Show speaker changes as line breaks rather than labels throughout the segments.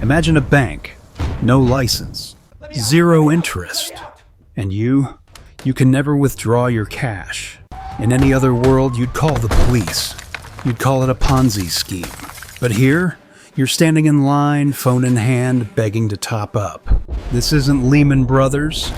Imagine a bank, no license, zero interest, and you can never withdraw your cash. In any other world, you'd call the police. You'd call it a Ponzi scheme. But here, you're standing in line, phone in hand, begging to top up. This isn't Lehman Brothers.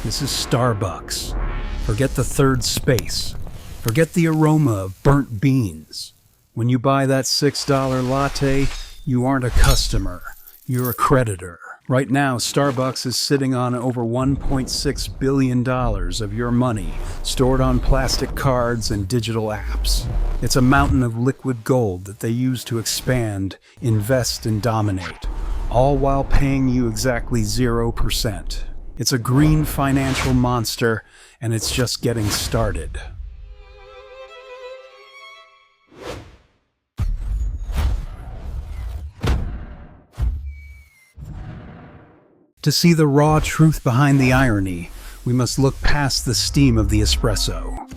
This is Starbucks. Forget the third space. Forget the aroma of burnt beans. When you buy that $6 latte, you aren't a customer. You're a creditor. Right now, Starbucks is sitting on over $1.6 billion of your money, stored on plastic cards and digital apps. It's a mountain of liquid gold that they use to expand, invest, and dominate, all while paying you exactly 0%. It's a green financial monster, and it's just getting started. To see the raw truth behind the irony, we must look past the steam of the espresso.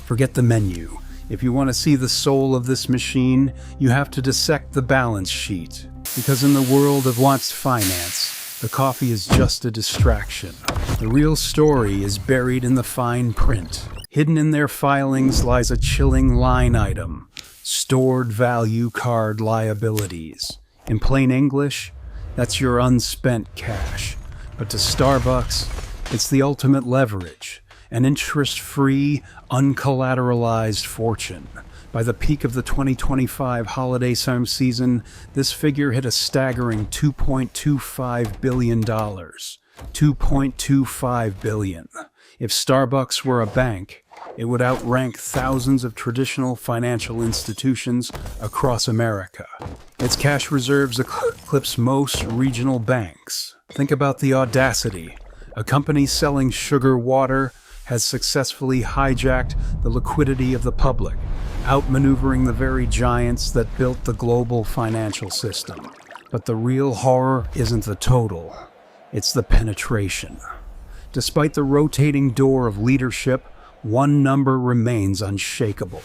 Forget the menu. If you want to see the soul of this machine, you have to dissect the balance sheet. Because in the world of wants finance, the coffee is just a distraction. The real story is buried in the fine print. Hidden in their filings lies a chilling line item: stored value card liabilities. In plain English, that's your unspent cash. But to Starbucks, it's the ultimate leverage, an interest-free, uncollateralized fortune. By the peak of the 2025 holiday season, this figure hit a staggering $2.25 billion. $2.25 billion. If Starbucks were a bank, it would outrank thousands of traditional financial institutions across America. Its cash reserves eclipse most regional banks. Think about the audacity. A company selling sugar water has successfully hijacked the liquidity of the public, outmaneuvering the very giants that built the global financial system. But the real horror isn't the total, it's the penetration. Despite the rotating door of leadership, one number remains unshakable: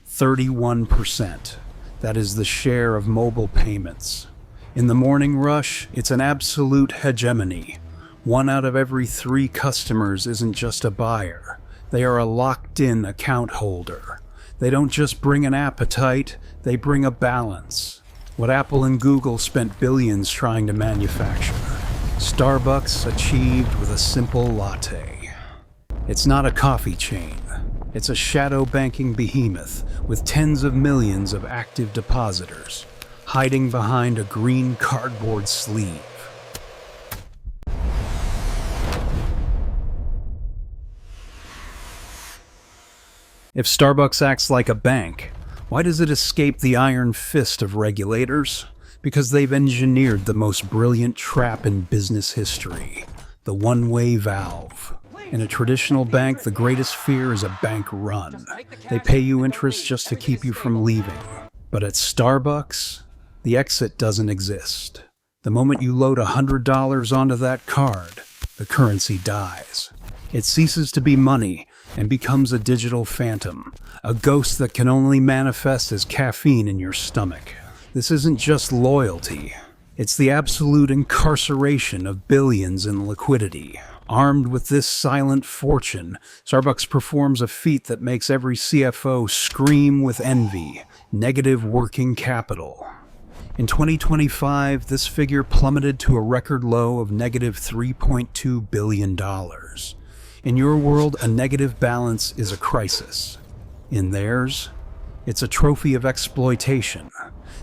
31%. That is the share of mobile payments. In the morning rush, it's an absolute hegemony. 1 out of every 3 customers isn't just a buyer. They are a locked-in account holder. They don't just bring an appetite, they bring a balance. What Apple and Google spent billions trying to manufacture, Starbucks achieved with a simple latte. It's not a coffee chain. It's a shadow banking behemoth with tens of millions of active depositors, hiding behind a green cardboard sleeve. If Starbucks acts like a bank, why does it escape the iron fist of regulators? Because they've engineered the most brilliant trap in business history: the one-way valve. In a traditional bank, the greatest fear is a bank run. They pay you interest just to keep you from leaving. But at Starbucks, the exit doesn't exist. The moment you load $100 onto that card, the currency dies. It ceases to be money and becomes a digital phantom, a ghost that can only manifest as caffeine in your stomach. This isn't just loyalty. It's the absolute incarceration of billions in liquidity. Armed with this silent fortune, Starbucks performs a feat that makes every CFO scream with envy: negative working capital. In 2025, this figure plummeted to a record low of negative $3.2 billion. In your world, a negative balance is a crisis. In theirs, it's a trophy of exploitation.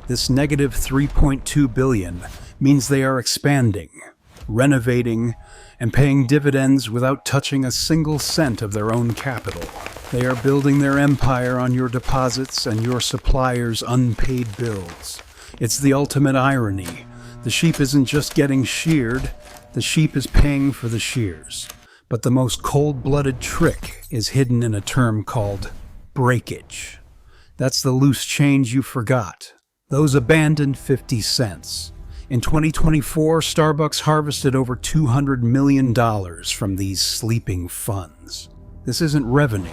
This negative $3.2 billion means they are expanding, renovating, and paying dividends without touching a single cent of their own capital. They are building their empire on your deposits and your suppliers' unpaid bills. It's the ultimate irony. The sheep isn't just getting sheared, the sheep is paying for the shears. But the most cold-blooded trick is hidden in a term called breakage. That's the loose change you forgot. Those abandoned 50 cents. In 2024, Starbucks harvested over $200 million from these sleeping funds. This isn't revenue.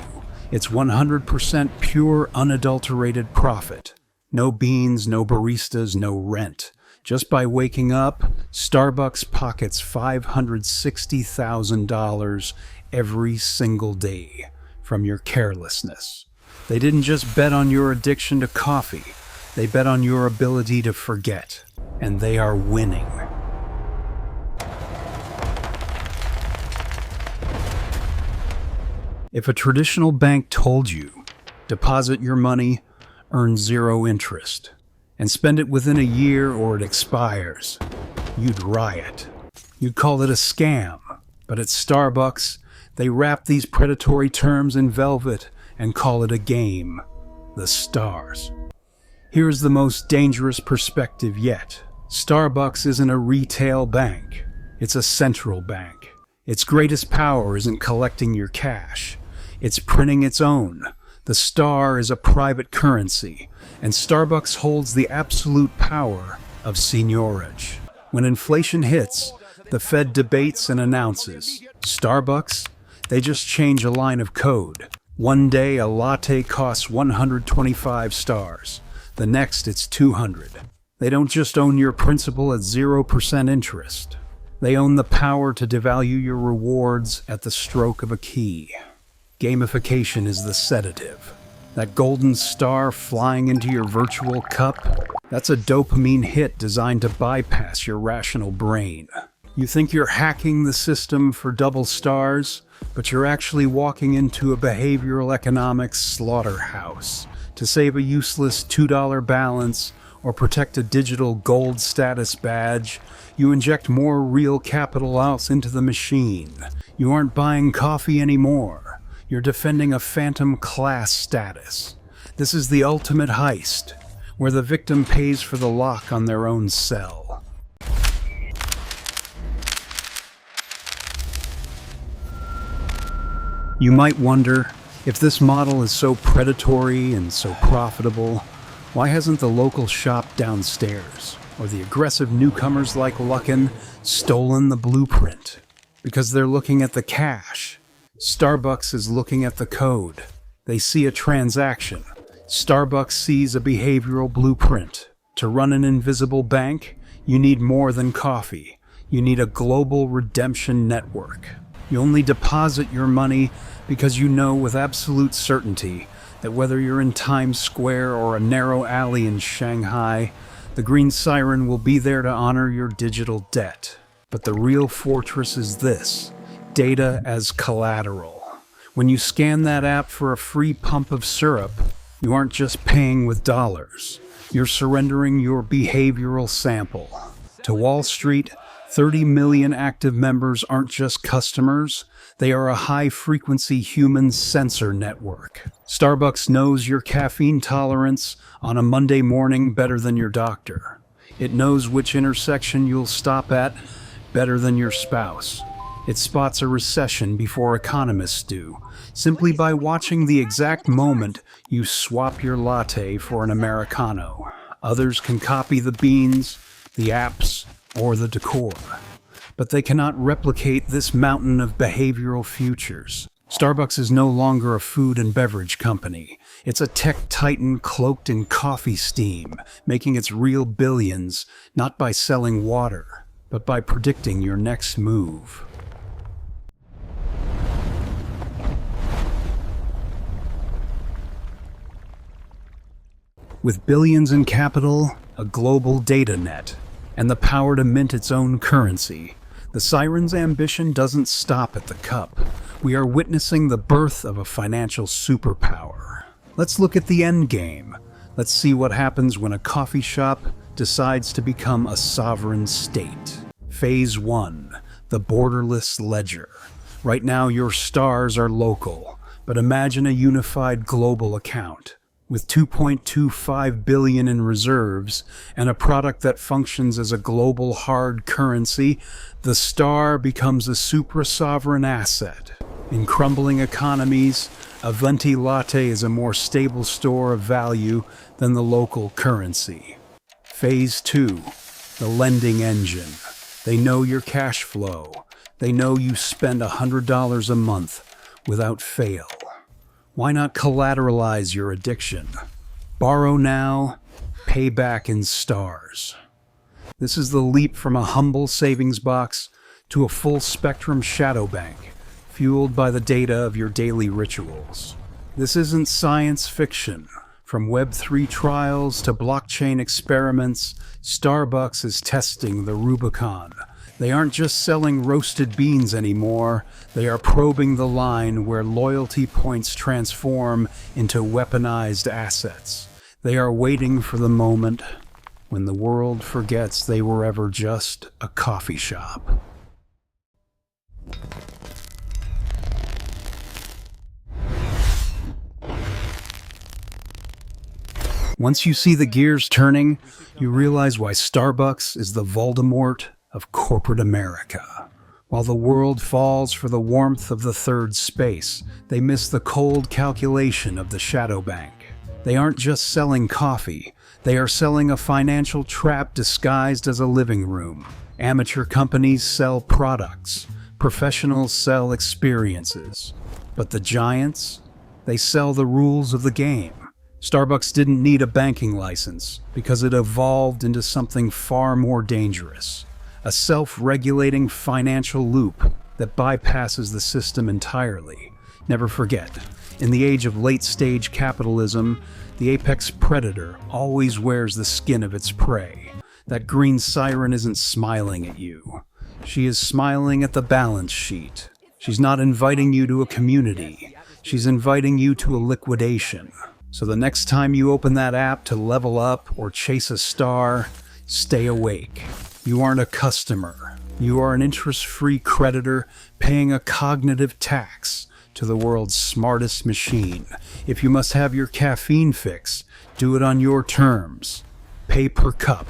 It's 100% pure, unadulterated profit. No beans, no baristas, no rent. Just by waking up, Starbucks pockets $560,000 every single day from your carelessness. They didn't just bet on your addiction to coffee, they bet on your ability to forget, and they are winning. If a traditional bank told you, deposit your money, earn 0 interest, and spend it within a year or it expires, you'd riot. You'd call it a scam. But at Starbucks, they wrap these predatory terms in velvet and call it a game, the stars. Here's the most dangerous perspective yet. Starbucks isn't a retail bank. It's a central bank. Its greatest power isn't collecting your cash. It's printing its own. The star is a private currency, and Starbucks holds the absolute power of seigniorage. When inflation hits, the Fed debates and announces. Starbucks, they just change a line of code. One day a latte costs 125 stars. The next it's 200. They don't just own your principal at 0% interest. They own the power to devalue your rewards at the stroke of a key. Gamification is the sedative. That golden star flying into your virtual cup, that's a dopamine hit designed to bypass your rational brain. You think you're hacking the system for double stars, but you're actually walking into a behavioral economics slaughterhouse. To save a useless $2 balance or protect a digital gold status badge, you inject more real capital else into the machine. You aren't buying coffee anymore. You're defending a phantom class status. This is the ultimate heist, where the victim pays for the lock on their own cell. You might wonder, if this model is so predatory and so profitable, why hasn't the local shop downstairs, or the aggressive newcomers like Luckin, stolen the blueprint? Because they're looking at the cash. Starbucks is looking at the code. They see a transaction. Starbucks sees a behavioral blueprint. To run an invisible bank, you need more than coffee. You need a global redemption network. You only deposit your money because you know with absolute certainty that whether you're in Times Square or a narrow alley in Shanghai, the green siren will be there to honor your digital debt. But the real fortress is this: data as collateral. When you scan that app for a free pump of syrup, you aren't just paying with dollars. You're surrendering your behavioral sample. To Wall Street, 30 million active members aren't just customers, they are a high-frequency human sensor network. Starbucks knows your caffeine tolerance on a Monday morning better than your doctor. It knows which intersection you'll stop at better than your spouse. It spots a recession before economists do, simply by watching the exact moment you swap your latte for an Americano. Others can copy the beans, the apps, or the decor, but they cannot replicate this mountain of behavioral futures. Starbucks is no longer a food and beverage company. It's a tech titan cloaked in coffee steam, making its real billions not by selling water, but by predicting your next move. With billions in capital, a global data net, and the power to mint its own currency, the siren's ambition doesn't stop at the cup. We are witnessing the birth of a financial superpower. Let's look at the Endgame. Let's see what happens when a coffee shop decides to become a sovereign state. Phase 1, the borderless ledger. Right now your stars are local, but imagine a unified global account. With 2.25 billion in reserves and a product that functions as a global hard currency, the star becomes a supra-sovereign asset. In crumbling economies, a venti latte is a more stable store of value than the local currency. Phase 2, the lending engine. They know your cash flow. They know you spend $100 a month without fail. Why not collateralize your addiction? Borrow now, pay back in stars. This is the leap from a humble savings box to a full-spectrum shadow bank, fueled by the data of your daily rituals. This isn't science fiction. From Web3 trials to blockchain experiments, Starbucks is testing the Rubicon. They aren't just selling roasted beans anymore, they are probing the line where loyalty points transform into weaponized assets. They are waiting for the moment when the world forgets they were ever just a coffee shop. Once you see the gears turning, you realize why Starbucks is the Voldemort of corporate America. While the world falls for the warmth of the third space, they miss the cold calculation of the shadow bank. They aren't just selling coffee, they are selling a financial trap disguised as a living room. Amateur companies sell products, professionals sell experiences. But the giants, they sell the rules of the game. Starbucks didn't need a banking license because it evolved into something far more dangerous. A self-regulating financial loop that bypasses the system entirely. Never forget, in the age of late-stage capitalism, the apex predator always wears the skin of its prey. That green siren isn't smiling at you. She is smiling at the balance sheet. She's not inviting you to a community. She's inviting you to a liquidation. So the next time you open that app to level up or chase a star, stay awake. You aren't a customer. You are an interest-free creditor paying a cognitive tax to the world's smartest machine. If you must have your caffeine fix, do it on your terms. Pay per cup.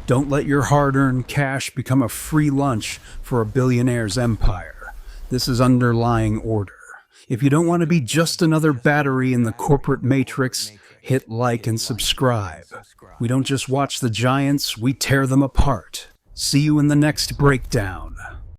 Don't let your hard-earned cash become a free lunch for a billionaire's empire. This is underlying order. If you don't want to be just another battery in the corporate matrix, hit like and subscribe. We don't just watch the giants, we tear them apart. See you in the next breakdown.